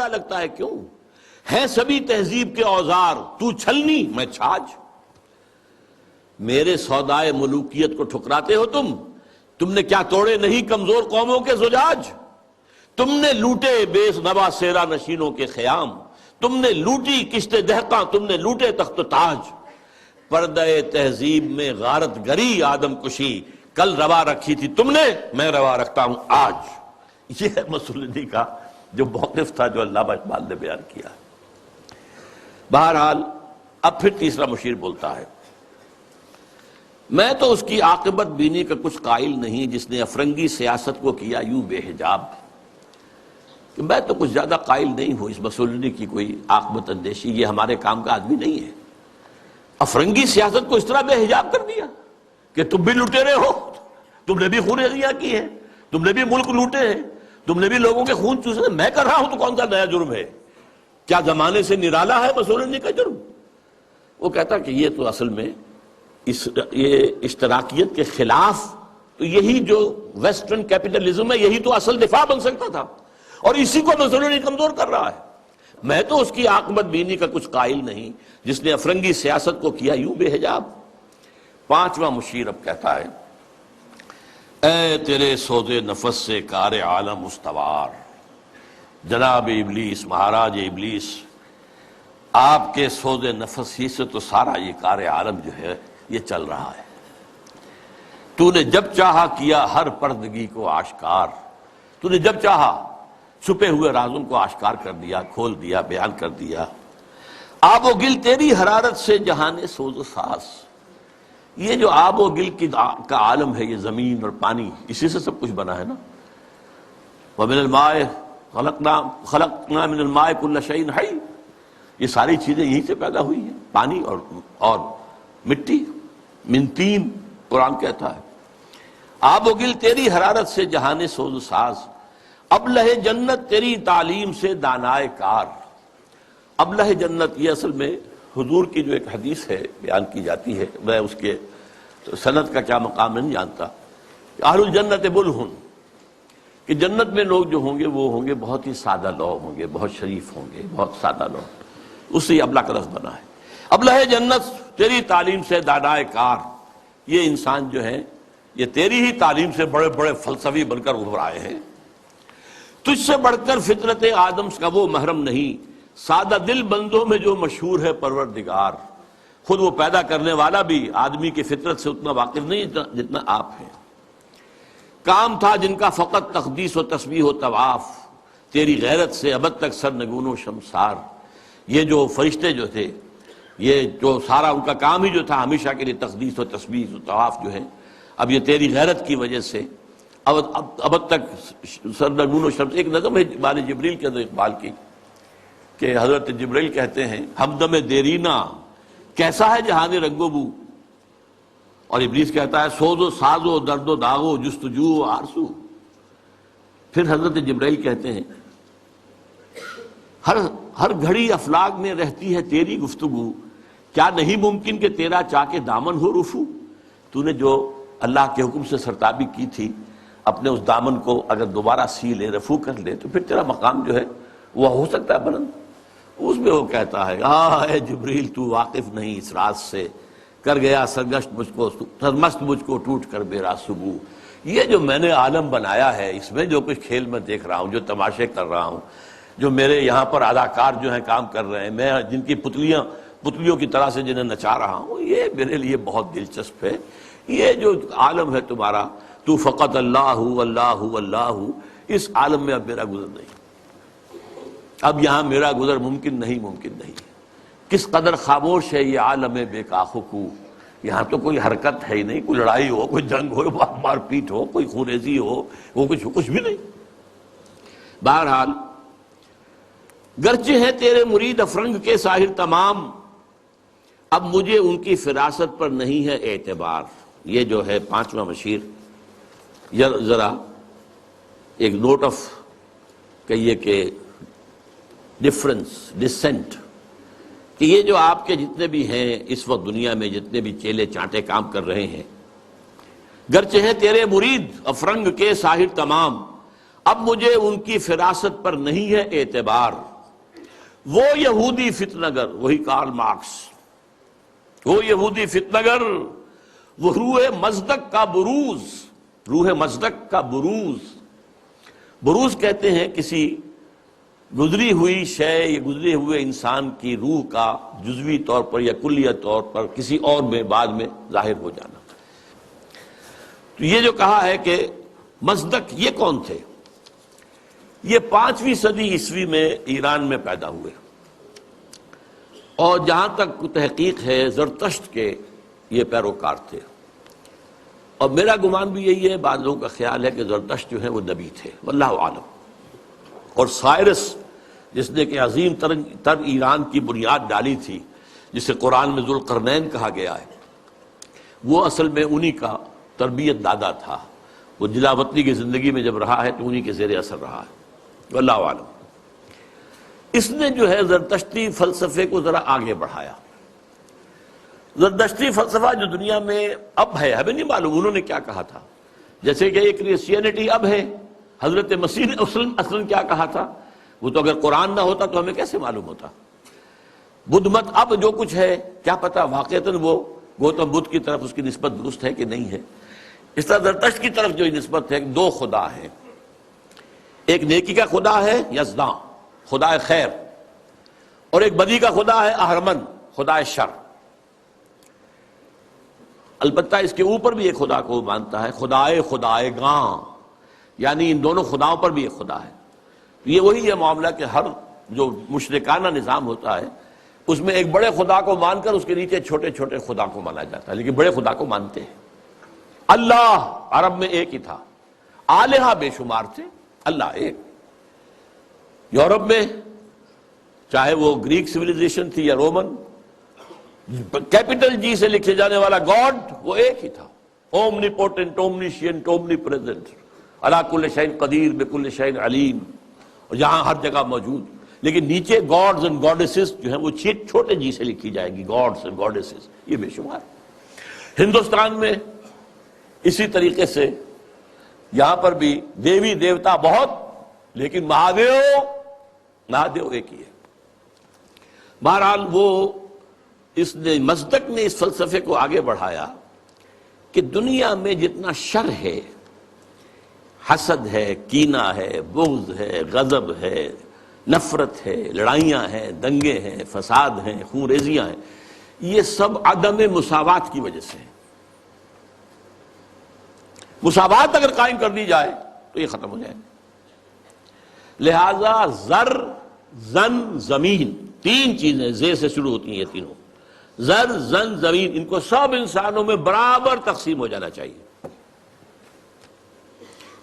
برا لگتا ہے کیوں؟ ہے سبھی تہذیب کے اوزار، تو چھلنی میں چھاج۔ میرے سودائے ملوکیت کو ٹھکراتے ہو تم نے کیا توڑے نہیں کمزور قوموں کے زجاج؟ تم نے لوٹے بے نوا سیرا نشینوں کے خیام، تم نے لوٹی کشت دہقاں، تم نے لوٹے تخت و تاج۔ پردہ تہذیب میں غارت گری آدم کشی، کل روا رکھی تھی تم نے، میں روا رکھتا ہوں آج۔ یہ ہے مسولینی کا جو موقف تھا جو علامہ اقبال نے بیان کیا۔ بہرحال اب پھر تیسرا مشیر بولتا ہے، میں تو اس کی عاقبت بینی کا کچھ قائل نہیں جس نے افرنگی سیاست کو کیا یوں بے حجاب۔ کہ میں تو کچھ زیادہ قائل نہیں ہوں اس مسولینی کی کوئی عاقبت اندیشی، یہ ہمارے کام کا آدمی نہیں ہے۔ افرنگی سیاست کو اس طرح بے حجاب کر دیا کہ تم بھی لٹیرے ہو، تم نے بھی خونریزیاں کی ہیں، تم نے بھی ملک لوٹے ہیں، تم نے بھی لوگوں کے خون چوسے ہیں، میں کر رہا ہوں تو کون سا نیا جرم ہے؟ کیا زمانے سے نرالا ہے مسولینی کا جرم؟ وہ کہتا کہ یہ تو اصل میں یہ اشتراکیت کے خلاف تو یہی جو ویسٹرن کیپٹلزم ہے یہی تو اصل دفاع بن سکتا تھا، اور اسی کو مسولینی کمزور کر رہا ہے۔ میں تو اس کی عاقبت بینی کا کچھ قائل نہیں جس نے افرنگی سیاست کو کیا یوں بے حجاب۔ پانچواں مشیر اب کہتا ہے، اے تیرے سود نفس سے کار عالم استوار، جناب ابلیس، مہاراج ابلیس، آپ کے سود نفس ہی سے تو سارا یہ کار عالم جو ہے یہ چل رہا ہے۔ تو نے جب چاہا کیا ہر پردگی کو آشکار، تو نے جب چاہا چھپے ہوئے رازوں کو آشکار کر دیا، کھول دیا، بیان کر دیا۔ آب و گل تیری حرارت سے جہان سوز و ساز، یہ جو آب و گل کا عالم ہے، یہ زمین اور پانی، اسی سے سب کچھ بنا ہے نا۔ وَمِنَ الْمَاءِ خَلَقْنَا مِنَ الْمَاءِ كُلَّ شَيْءٍ حَيٍّ، یہ ساری چیزیں یہیں سے پیدا ہوئی ہیں، پانی اور مٹی، من تین، قرآن کہتا ہے۔ آب و گل تیری حرارت سے جہان سوز و ساز، ابلہ جنت تیری تعلیم سے دانائے کار۔ ابلہ جنت یہ اصل میں حضور کی جو ایک حدیث ہے بیان کی جاتی ہے، میں اس کے سند کا کیا مقام نہیں جانتا، اہل الجنت بلہن، کہ جنت میں لوگ جو ہوں گے وہ ہوں گے بہت ہی سادہ لوگ ہوں گے، بہت شریف ہوں گے، بہت سادہ لوگ، اس سے ابلہ کا لفظ بنا ہے۔ ابلہ جنت تیری تعلیم سے دانائے کار، یہ انسان جو ہے یہ تیری ہی تعلیم سے بڑے بڑے فلسفی بن کر ابھر آئے ہیں۔ تجھ سے بڑھ کر فطرت آدم کا وہ محرم نہیں، سادہ دل بندوں میں جو مشہور ہے پروردگار۔ خود وہ پیدا کرنے والا بھی آدمی کی فطرت سے اتنا واقف نہیں جتنا آپ ہیں۔ کام تھا جن کا فقط تقدیس و تسبیح و طواف، تیری غیرت سے ابد تک سرنگون و شمسار۔ یہ جو فرشتے جو تھے، یہ جو سارا ان کا کام ہی جو تھا ہمیشہ کے لیے تقدیس و تسبیح و طواف جو ہے، اب یہ تیری غیرت کی وجہ سے ابد تک سرنگون و شمس۔ ایک نظم ہے بال جبریل کے اندر اقبال کی کہ حضرت جبریل کہتے ہیں، ہمدم دیرینا کیسا ہے جہان رنگ و بو، اور ابلیس کہتا ہے سوز و ساز و درد و داغ و جستجو و آرزو۔ پھر حضرت جبریل کہتے ہیں، ہر گھڑی افلاک میں رہتی ہے تیری گفتگو، کیا نہیں ممکن کہ تیرا چاہ کے دامن ہو رفو۔ تو نے جو اللہ کے حکم سے سرتابی کی تھی، اپنے اس دامن کو اگر دوبارہ سی لے، رفو کر لے، تو پھر تیرا مقام جو ہے وہ ہو سکتا ہے بلند۔ اس میں وہ کہتا ہے، اے جبریل تو واقف نہیں اس راز سے، کر گیا سرگشت مجھ کو، سرمست مجھ کو ٹوٹ کر میرا صبح۔ یہ جو میں نے عالم بنایا ہے، اس میں جو کچھ کھیل میں دیکھ رہا ہوں، جو تماشے کر رہا ہوں، جو میرے یہاں پر اداکار جو ہیں کام کر رہے ہیں، میں جن کی پتلیوں کی طرح سے جنہیں نچا رہا ہوں، یہ میرے لیے بہت دلچسپ ہے۔ یہ جو عالم ہے تمہارا، تو فقط اللہ اللہ اللہ، اس عالم میں اب میرا گزر نہیں، اب یہاں میرا گزر ممکن نہیں۔ کس قدر خاموش ہے یہ عالم بے کاخ و کو، یہاں تو کوئی حرکت ہے ہی نہیں، کوئی لڑائی ہو، کوئی جنگ ہو، مار پیٹ ہو، کوئی خونریزی ہو، وہ کچھ بھی نہیں۔ بہرحال گرچہ ہیں تیرے مرید افرنگ کے ساحر تمام، اب مجھے ان کی فراست پر نہیں ہے اعتبار۔ یہ جو ہے پانچواں مشیر، ذرا ایک نوٹ آف کہیے کہ ڈسینٹ، کہ یہ جو آپ کے جتنے بھی ہیں اس وقت دنیا میں، جتنے بھی چیلے چانٹے کام کر رہے ہیں، گرچہ ہیں تیرے مرید افرنگ کے ساحر تمام، اب مجھے ان کی فراست پر نہیں ہے اعتبار۔ وہ یہودی فتنگر، وہی کارل مارکس، وہ یہودی فتنگر، وہ روح مصدق کا بروز، روح مصدق کا بروز، بروز کہتے ہیں کسی گزری ہوئی شے یا گزرے ہوئے انسان کی روح کا جزوی طور پر یا کلیہ طور پر کسی اور میں بعد میں ظاہر ہو جانا۔ تو یہ جو کہا ہے کہ مصدق، یہ کون تھے؟ یہ 5ویں صدی عیسوی میں ایران میں پیدا ہوئے، اور جہاں تک تحقیق ہے زرتشت کے یہ پیروکار تھے، اور میرا گمان بھی یہی ہے، بعض لوگوں کا خیال ہے کہ زرتشت جو ہے وہ نبی تھے، واللہ عالم۔ اور سائرس جس نے کہ عظیم تر ایران کی بنیاد ڈالی تھی، جسے قرآن میں ذوالقرنین کہا گیا ہے، وہ اصل میں انہی کا تربیت دادا تھا۔ وہ جلا وطنی کی زندگی میں جب رہا ہے تو انہی کے زیر اثر رہا ہے، واللہ عالم۔ اس نے جو ہے زرتشتی فلسفے کو ذرا آگے بڑھایا۔ زرتشتی فلسفہ جو دنیا میں اب ہے، ہمیں نہیں معلوم انہوں نے کیا کہا تھا، جیسے کہ ایک کرسچینٹی اب ہے، حضرت مسیح نے اصلاً کیا کہا تھا، وہ تو اگر قرآن نہ ہوتا تو ہمیں کیسے معلوم ہوتا۔ بدھ مت اب جو کچھ ہے، کیا پتا واقعتاً وہ گوتم بدھ کی طرف اس کی نسبت درست ہے کہ نہیں ہے۔ اس طرح زرتشت کی طرف جو نسبت ہے، 2 خدا ہیں، ایک نیکی کا خدا ہے یزداں، خدا خیر، اور ایک بدی کا خدا ہے اہرمن، خدا شر۔ البتہ اس کے اوپر بھی ایک خدا کو مانتا ہے، خدائے گاں، یعنی ان دونوں خداؤں پر بھی ایک خدا ہے۔ یہ وہی ہے معاملہ کہ ہر جو مشرکانہ نظام ہوتا ہے اس میں ایک بڑے خدا کو مان کر اس کے نیچے چھوٹے چھوٹے خدا کو مانا جاتا ہے، لیکن بڑے خدا کو مانتے ہیں۔ اللہ عرب میں ایک ہی تھا، آلہہ بے شمار تھے، اللہ ایک۔ یورپ میں چاہے وہ گریک سویلائزیشن تھی یا رومن، کیپٹل جی سے لکھے جانے والا گاڈ وہ ایک ہی تھا، اومنی پوٹنٹ، اومنیشینٹ، اومنی پریزنٹ، علی کل شیء قدیر، بکل شیء علیم، اور یہاں ہر جگہ موجود۔ لیکن نیچے گاڈز اینڈ گاڈیسز جو ہیں وہ چھوٹے جی سے لکھی جائے گی، گاڈز اینڈ گاڈیسز، یہ بے شمار۔ ہندوستان میں اسی طریقے سے یہاں پر بھی دیوی دیوتا بہت، لیکن مہادیو ایک ہی ہے۔ بہرحال وہ اس نے مصدق نے اس فلسفے کو آگے بڑھایا کہ دنیا میں جتنا شر ہے، حسد ہے، کینہ ہے، بغض ہے، غضب ہے، نفرت ہے، لڑائیاں ہیں، دنگے ہیں، فساد ہیں، خون ریزیاں ہیں، یہ سب عدم مساوات کی وجہ سے ہے۔ مساوات اگر قائم کر دی جائے تو یہ ختم ہو جائے۔ لہذا زر، زن، زمین، 3 چیزیں زے سے شروع ہوتی ہیں، یہ تینوں، زر، زن، زمین، ان کو سب انسانوں میں برابر تقسیم ہو جانا چاہیے۔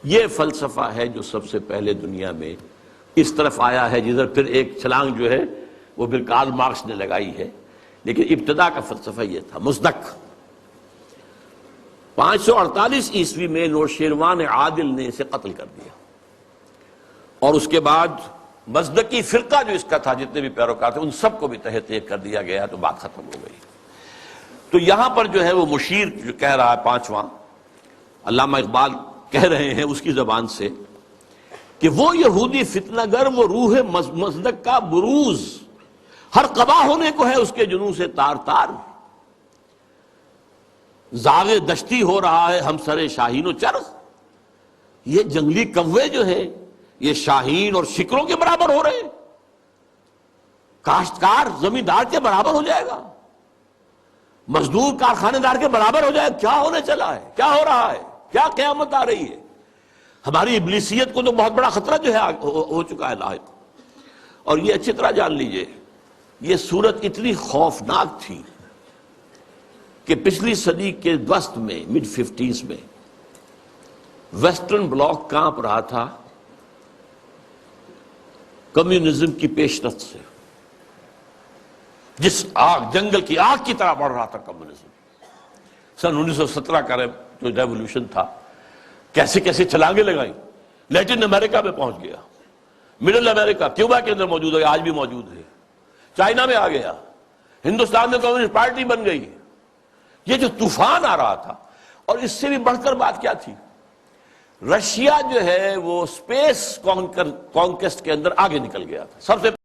یہ فلسفہ ہے جو سب سے پہلے دنیا میں اس طرف آیا ہے، جدھر پھر ایک چھلانگ جو ہے وہ پھر کارل مارکس نے لگائی ہے، لیکن ابتدا کا فلسفہ یہ تھا، مصدق۔ 548 عیسوی میں نوشیروان عادل نے اسے قتل کر دیا، اور اس کے بعد مصدقی فرقہ جو اس کا تھا، جتنے بھی پیروکار تھے، ان سب کو بھی تہہ تیغ کر دیا گیا، تو بات ختم ہو گئی۔ تو یہاں پر جو ہے وہ مشیر جو کہہ رہا ہے 5واں، علامہ اقبال کہہ رہے ہیں اس کی زبان سے کہ وہ یہودی فتنہ گر، وہ روح مصدق کا بروز، ہر قبا ہونے کو ہے اس کے جنوں سے تار تار، زاغ دشتی ہو رہا ہے ہم سر شاہین و چرغ۔ یہ جنگلی کوے جو ہیں یہ شاہین اور شکروں کے برابر ہو رہے ہیں، کاشتکار زمیندار کے برابر ہو جائے گا، مزدور کارخانے دار کے برابر ہو جائے گا۔ کیا ہونے چلا ہے، کیا ہو رہا ہے، کیا قیامت آ رہی ہے؟ ہماری ابلیسیت کو تو بہت بڑا خطرہ جو ہے ہو چکا ہے لاحق۔ اور یہ اچھی طرح جان لیجئے، یہ صورت اتنی خوفناک تھی کہ پچھلی صدی کے وسط میں، مڈ 50s میں، ویسٹرن بلاک کانپ رہا تھا کمیونزم کی پیش رفت سے، جس آگ، جنگل کی آگ کی طرح بڑھ رہا تھا کمیونزم۔ سن 1917 کا جو ریولوشن تھا، کیسے کیسے چھلانگیں لگائیں، لیٹن امریکہ میں پہنچ گیا، مڈل امریکہ، کیوبا کے اندر موجود ہے، آج بھی موجود ہے، چائنا میں آ گیا، ہندوستان میں کمیونسٹ پارٹی بن گئی۔ یہ جو طوفان آ رہا تھا، اور اس سے بھی بڑھ کر بات کیا تھی، رشیا جو ہے وہ اسپیس کانکسٹ کے اندر آگے نکل گیا تھا، سب سے